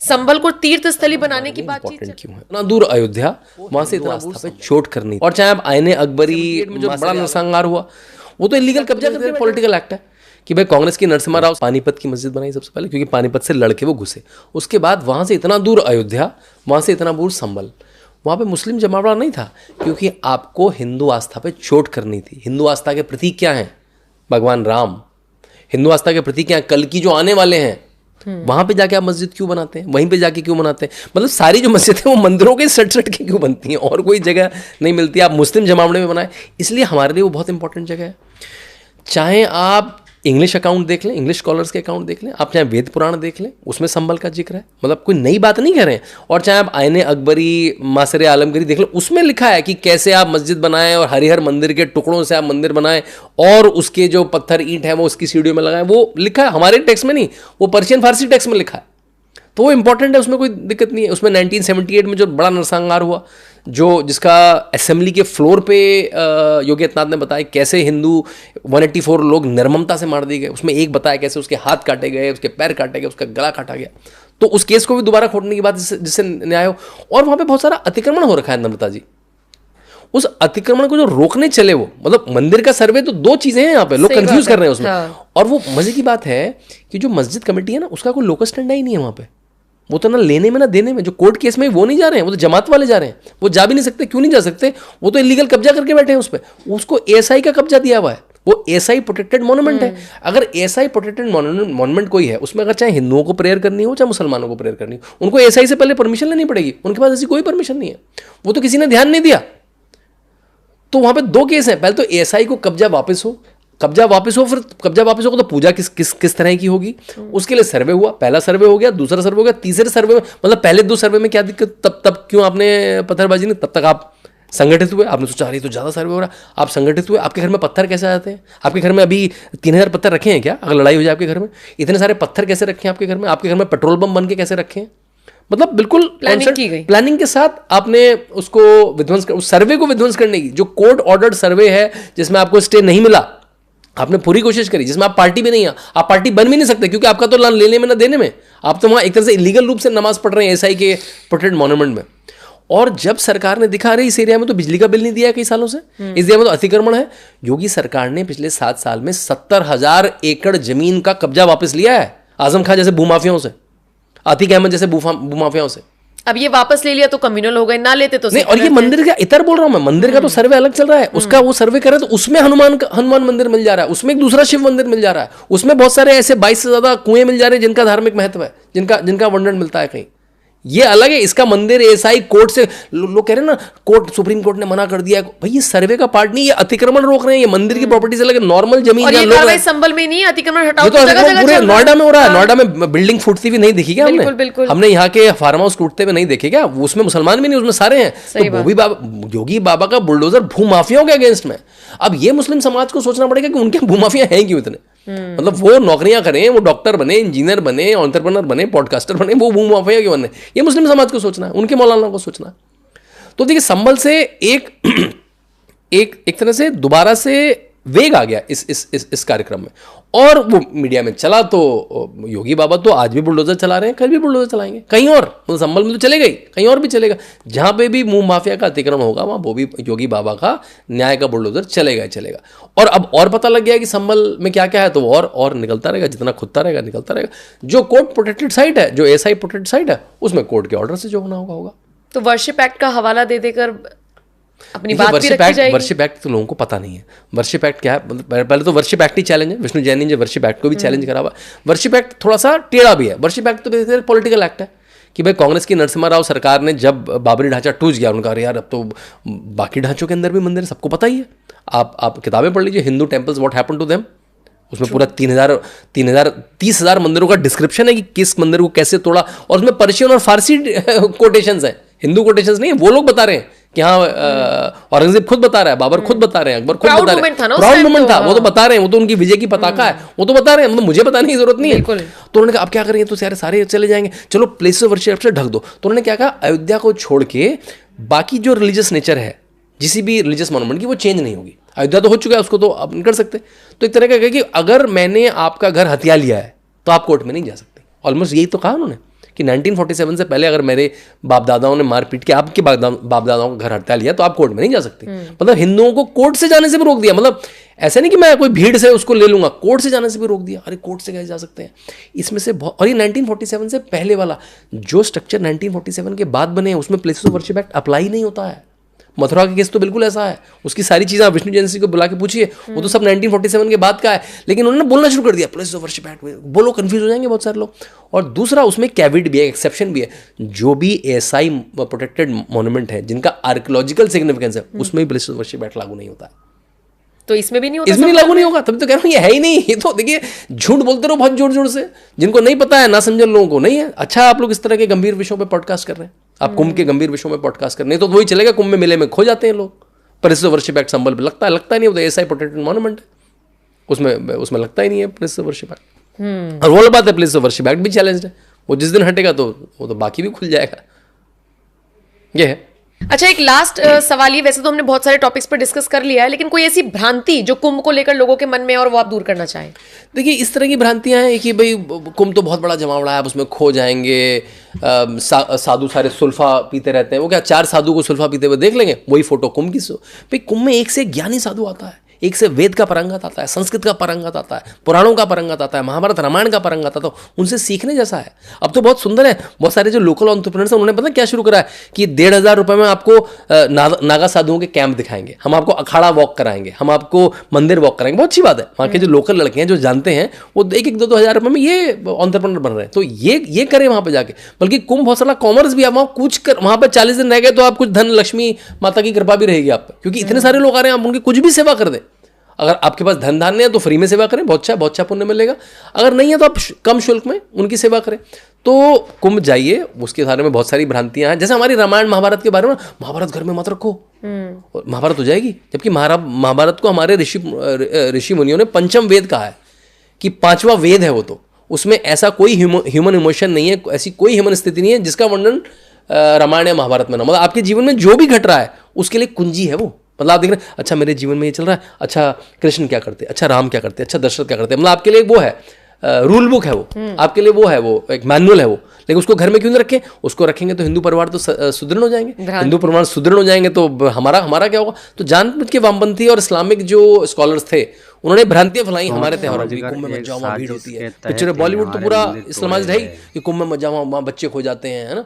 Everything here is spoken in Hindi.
संभल को तीर्थ स्थली बनाने की बातचीत क्यों है इतना दूर अयोध्या, वहां से इतना दूर पे चोट करनी, और चाहे आप आईने अकबरी में जो बड़ा नरसंहार हुआ वो तो इलीगल कब्जा करके पॉलिटिकल एक्ट है कि भाई कांग्रेस की नरसिम्हा राव पानीपत की मस्जिद बनाई सबसे पहले, क्योंकि पानीपत से लड़के वो घुसे। उसके बाद वहां से इतना दूर अयोध्या, वहां से इतना दूर संभल, वहां पे मुस्लिम जमावड़ा नहीं था, क्योंकि आपको हिंदू आस्था पे चोट करनी थी। हिंदू आस्था के प्रतीक क्या हैं? भगवान राम। हिंदू आस्था के प्रतीक क्या है? कल की जो आने वाले हैं। वहां पे जाके आप मस्जिद क्यों बनाते हैं? वहीं पे जाके क्यों बनाते हैं? मतलब सारी जो मस्जिद है वो मंदिरों के सट के क्यों बनती हैं? और कोई जगह नहीं मिलती। आप मुस्लिम जमावड़े में बनाए, इसलिए हमारे लिए वो बहुत इंपॉर्टेंट जगह है। चाहे आप इंग्लिश अकाउंट देख लें, इंग्लिश स्कॉलर्स के अकाउंट देख लें, आप चाहे वेद पुराण देख लें, उसमें संभल का जिक्र है, मतलब कोई नई बात नहीं कह रहे हैं। और चाहे आप आईने अकबरी, मासरे आलमगीरी देख लें, उसमें लिखा है कि कैसे आप मस्जिद बनाएं और हरिहर मंदिर के टुकड़ों से आप मंदिर बनाएं और उसके जो पत्थर ईंट है वो उसकी सीढ़ियों में लगाएं। वो लिखा है हमारे टेक्स्ट में नहीं, वो पर्शियन फारसी टेक्स्ट में लिखा है, तो वो इंपॉर्टेंट है, उसमें कोई दिक्कत नहीं है। उसमें 1978 में जो बड़ा नरसंहार हुआ, जो जिसका असेंबली के फ्लोर पे योगी आदित्यनाथ ने बताया कैसे हिंदू 184 लोग निर्ममता से मार दिए गए। उसमें एक बताया कैसे उसके हाथ काटे गए, उसके पैर काटे गए, उसका गला काटा गया। तो उस केस को भी दोबारा खोटने की बात जिससे न्याय हो। और वहाँ पे बहुत सारा अतिक्रमण हो रखा है नम्रता जी। उस अतिक्रमण को जो रोकने चले वो, मतलब मंदिर का सर्वे, तो दो चीजें हैं यहाँ पे, लोग कंफ्यूज कर रहे हैं उसमें। हाँ। और वो मजे की बात है कि जो मस्जिद कमेटी है ना, उसका कोई लोकस डंडा ही नहीं है वहाँ पे। वो तो ना लेने में ना देने में, जो कोर्ट केस में वो नहीं जा रहे हैं, वो तो जमात वाले जा रहे हैं। वो जा भी नहीं सकते। क्यों नहीं जा सकते? वो तो इलीगल कब्जा करके बैठे हैं उस पर। उसको एएसआई का कब्जा दिया हुआ है, वो एएसआई प्रोटेक्टेड मॉन्यूमेंट है। अगर एएसआई प्रोटेक्टेड मॉन्यूमेंट कोई है, उसमें अगर चाहे हिंदुओं को प्रेयर करनी हो चाहे मुसलमानों को प्रेयर करनी हो, उनको एएसआई से पहले परमिशन लेनी पड़ेगी। उनके पास ऐसी कोई परमिशन नहीं है, वो तो किसी ने ध्यान नहीं दिया। तो वहां पे दो केस हैं। पहले तो एएसआई को कब्जा वापस हो, फिर कब्जा वापस होगा तो पूजा किस तरह की होगी, उसके लिए सर्वे हुआ। पहला सर्वे हो गया, दूसरा सर्वे हो गया, तीसरे सर्वे में, मतलब पहले दो सर्वे में क्या दिक्कत, तब क्यों आपने पत्थरबाजी नहीं? तब तक आप संगठित हुए, आपने सोचा अरे तो ज़्यादा सर्वे हो रहा, आप संगठित हुए। आपके घर में पत्थर कैसे आते हैं? आपके घर में अभी 3000 पत्थर रखे हैं क्या? अगर लड़ाई हो जाए आपके घर में, इतने सारे पत्थर कैसे रखे हैं आपके घर में? आपके घर में पेट्रोल बम बन के कैसे रखे हैं? मतलब बिल्कुल प्लानिंग के साथ आपने उसको विध्वंस उस सर्वे को विध्वंस करने की, जो कोर्ट ऑर्डर्ड सर्वे है जिसमें आपको स्टे नहीं मिला, आपने पूरी कोशिश करी, जिसमें आप पार्टी भी नहीं है, आप पार्टी बन भी नहीं सकते, क्योंकि आपका तो लेने में ना देने में, आप तो वहां एक तरह से इलीगल रूप से नमाज पढ़ रहे हैं एएसआई के प्रोटेक्टेड मॉन्यूमेंट में। और जब सरकार ने दिखा रही इस एरिया में तो बिजली का बिल नहीं दिया है कई सालों से, इस एरिया में तो अतिक्रमण है। योगी सरकार ने पिछले 7 साल में 70,000 एकड़ जमीन का कब्जा वापस लिया है, आजम खां जैसे भूमाफियाओं से, आतिक अहमद जैसे भूमाफियाओं से। अब ये वापस ले लिया तो कम्युनल हो गए, ना लेते तो नहीं। और ये मंदिर का इतर बोल रहा हूं मैं, मंदिर का तो सर्वे अलग चल रहा है, उसका वो सर्वे कर रहा है तो उसमें हनुमान मंदिर मिल जा रहा है, उसमें एक दूसरा शिव मंदिर मिल जा रहा है, उसमें बहुत सारे ऐसे 22 से ज्यादा कुएं मिल जा रहे हैं जिनका धार्मिक महत्व है, जिनका वर्णन मिलता है कहीं। ये अलग है। इसका मंदिर एएसआई कोर्ट से लोग कह रहे हैं ना, कोर्ट सुप्रीम कोर्ट ने मना कर दिया। भाई ये सर्वे का पार्ट नहीं, ये अतिक्रमण रोक रहे हैं, ये मंदिर की प्रॉपर्टी से लगे नॉर्मल जमीन। और ये कार्रवाई संभल में नहीं, अतिक्रमण हटाओ तो पूरे नोएडा में हो रहा है। नोएडा में बिल्डिंग फूटती हुई नहीं दिखी क्या हमने यहाँ के फार्म हाउस टूटते हुए नहीं देखे क्या? उसमें मुसलमान भी नहीं, उसमें सारे हैं। तो वो भी योगी बाबा का बुलडोजर भूमाफियाओं के अगेंस्ट में। अब ये मुस्लिम समाज को सोचना पड़ेगा कि उनके भूमाफिया हैं क्यों इतने। मतलब वो नौकरियां करें, वो डॉक्टर बने, इंजीनियर बने, एंटरप्रेन्योर बने, पॉडकास्टर बने, वो भूमाफिया क्यों बने? ये मुस्लिम समाज को सोचना है, उनके मौलाना को सोचना है। तो देखिए संभल से एक तरह से दोबारा से वेग आ गया इस कार्यक्रम में, और वो मीडिया में चला। तो योगी बाबा तो आज भी बुलडोजर चला रहे हैं, कल भी बुलडोजर चलाएंगे कहीं और, मतलब संभल में तो चलेगा ही, कहीं और भी चलेगा। जहां पे भी मुंह माफिया का अतिक्रमण होगा वहां वो भी योगी बाबा का न्याय का बुलडोजर चलेगा। और अब और पता लग गया कि संभल में क्या क्या है, तो और निकलता रहेगा, जितना खुदता रहेगा निकलता रहेगा। जो कोर्ट प्रोटेक्टेड साइट है, जो एएसआई प्रोटेक्टेड साइट है, उसमें कोर्ट के ऑर्डर से जो होना होगा। तो वर्शिप एक्ट का हवाला दे देकर अपनी बात भी रखी जाएगी। वर्शिप एक्ट तो लोगों को पता नहीं है। वर्शिप एक्ट क्या है? पहले तो वर्शिप एक्ट ही चैलेंज है। विष्णु जैन ने वर्शिप एक्ट को भी चैलेंज करा हुआ। वर्शिप एक्ट थोड़ा सा टेढ़ा भी है। वर्शिप एक्ट तो बेसिकली पॉलिटिकल एक्ट है कि भाई कांग्रेस की नरसिम्हा राव सरकार ने जब बाबरी ढांचा टूट गया, उनका यार अब तो बाकी ढांचों के अंदर भी मंदिर, सबको पता ही है। आप किताबें पढ़ लीजिए, Hindu temples what happened to them, उसमें पूरा 30,000 मंदिरों का डिस्क्रिप्शन है कि किस मंदिर को कैसे तोड़ा, और उसमें पर्शियन और फारसी कोटेशंस हैं, हिंदू कोटेशंस नहीं है। वो लोग बता रहे हैं कि हाँ, औरंगजेब खुद बता रहा है, बाबर खुद बता रहे हैं, अकबर खुद बता रहे हैं, प्राउड मोमेंट था, वो तो बता रहे हैं, वो तो उनकी विजय की पताका है, वो तो बता रहे हैं, मतलब मुझे बताने की जरूरत नहीं है। तो उन्होंने कहा अब क्या करेंगे, तो सारे चले जाएंगे, चलो प्लेस ऑफ वर्शिप से ढक दो। तो उन्होंने क्या कहा, अयोध्या को छोड़ के बाकी जो रिलीजियस नेचर है किसी भी रिलीजियस मॉन्यूमेंट की, वो चेंज नहीं होगी। अयोध्या तो हो चुका है, उसको तो आप नहीं कर सकते। तो एक तरह का कि अगर मैंने आपका घर हथिया लिया है तो आप कोर्ट में नहीं जा सकते। ऑलमोस्ट यही तो कहा उन्होंने कि 1947 से पहले अगर मेरे बाप दादाओं ने मार पीट के आपके बाप दादाओं का घर हड़ता लिया तो आप कोर्ट में नहीं जा सकते। मतलब हिंदुओं को कोर्ट से जाने से भी रोक दिया। मतलब ऐसा नहीं कि मैं कोई भीड़ से उसको ले लूंगा, कोर्ट से जाने से भी रोक दिया। अरे कोर्ट से कैसे जा सकते हैं? इसमें से बहुत, और ये 1947 से पहले वाला जो स्ट्रक्चर 1947 के बाद बने हैं उसमें places of worship act apply नहीं होता है। मथुरा का केस तो बिल्कुल ऐसा है, उसकी सारी चीज़ें आप विष्णु जयंती को बुला के पूछिए, वो तो सब 1947 के बाद का है। लेकिन उन्होंने बोलना शुरू कर दिया प्लेसेस ऑफ वर्शिप एक्ट, बोलो कंफ्यूज हो जाएंगे बहुत सारे लोग। और दूसरा उसमें कैविट भी है, एक्सेप्शन भी है, जो भी एएसआई प्रोटेक्टेड मॉन्यूमेंट है जिनका आर्कियोलॉजिकल सिग्निफिकेंस है उसमें भी प्लेसेस ऑफ वर्शिप एक्ट लागू नहीं होता है। तो इसमें भी नहीं होता, इसमें लागू नहीं होगा। तभी तो कह रहा हूँ ये है ही नहीं। ये तो देखिए झूठ बोलते रहो बहुत जोर जोर से, जिनको नहीं पता है, ना समझे लोगों को नहीं है। अच्छा आप लोग इस तरह के गंभीर विषयों पे पॉडकास्ट कर रहे हैं, आप कुंभ के गंभीर विषयों में पॉडकास्ट कर रहे हैं, तो वही चलेगा, कुंभ में मेले में खो जाते हैं लोग। प्लेसेस ऑफ वर्शिप एक्ट संबल पे लगता नहीं होता, एएसआई प्रोटेक्टेड मॉन्यूमेंट है, उसमें लगता ही नहीं है प्लेसेस ऑफ वर्शिप एक्ट। और वो बात है, प्लेसेस ऑफ वर्शिप एक्ट भी चैलेंज है, वो जिस दिन हटेगा तो वो तो बाकी भी खुल जाएगा। ये है। अच्छा, एक लास्ट सवाल, ये वैसे तो हमने बहुत सारे टॉपिक्स पर डिस्कस कर लिया है, लेकिन कोई ऐसी भ्रांति जो कुंभ को लेकर लोगों के मन में और वो आप दूर करना चाहें? देखिए इस तरह की भ्रांतियां हैं कि भाई कुंभ तो बहुत बड़ा जमावड़ा है, आप उसमें खो जाएंगे। साधु सारे सुल्फा पीते रहते हैं, वो क्या 4 साधु को सुल्फा पीते हुए देख लेंगे, वही फोटो कुंभ की। भाई कुंभ में एक से एक ज्ञानी साधु आता है, एक से वेद का परंगत आता है, संस्कृत का परंगत आता है, पुराणों का परंगत आता है, महाभारत रामायण का परंगत आता है, उनसे सीखने जैसा है। अब तो बहुत सुंदर है, बहुत सारे जो लोकल एंटरप्रेन्योर्स हैं उन्होंने पता क्या शुरू करा है कि 1,500 रुपये में आपको नागा साधुओं के कैंप दिखाएंगे, हम आपको अखाड़ा वॉक कराएंगे, हम आपको मंदिर वॉक कराएंगे। बहुत अच्छी बात है, वहाँ के जो लोकल लड़के हैं जो जानते हैं वो 1-1, 2-2 हज़ार रुपये में ये एंटरप्रेन्योर बन रहे हैं। तो ये करें वहाँ पर जाके। बल्कि कुंभ बहुत सारा कॉमर्स भी, आप वहाँ कुछ कर, वहाँ पर 40 दिन रह गए तो आप कुछ धन लक्ष्मी माता की कृपा भी रहेगी आप पर, क्योंकि इतने सारे लोग आ रहे हैं, आप उनकी कुछ भी सेवा कर दें। अगर आपके पास धन धान्य है तो फ्री में सेवा करें, बहुत अच्छा पुण्य मिलेगा। अगर नहीं है तो आप कम शुल्क में उनकी सेवा करें। तो कुंभ जाइए, उसके बारे में बहुत सारी भ्रांतियां हैं। जैसे हमारी रामायण महाभारत के बारे में, महाभारत घर में मत रखो, महाभारत हो जाएगी। जबकि महाभारत को हमारे ऋषि मुनियों ने पंचम वेद कहा है कि 5वां वेद है वो। तो उसमें ऐसा कोई ह्यूमन इमोशन नहीं है, ऐसी कोई ह्यूमन स्थिति नहीं है जिसका वर्णन रामायण या महाभारत में ना। मतलब आपके जीवन में जो भी घट रहा है उसके लिए कुंजी है वो। मतलब आप देख रहे हैं, अच्छा मेरे जीवन में ये चल रहा है, अच्छा कृष्ण क्या करते, अच्छा राम क्या करते, अच्छा दशरथ क्या करते। मतलब आपके लिए वो है, रूल बुक है वो, आपके लिए वो है, वो एक मैनुअल है वो। लेकिन उसको घर में क्यों नहीं रखें? उसको रखेंगे तो हिंदू परिवार तो सुदृढ़ हो जाएंगे, हिंदू परिवार सुदृढ़ हो जाएंगे तो हमारा क्या होगा? तो जानबूझ के वामपंथी और इस्लामिक जो स्कॉलर्स थे उन्होंने भ्रांतियां फैलाई हमारे त्योहारों की। कुंभ में मत जाओ, वहाँ भीड़ होती है। पिक्चर बॉलीवुड तो पूरा इस्लामाइज्ड है ही कि कुंभ में मत जाओ, वहाँ बच्चे खो जाते हैं, है ना।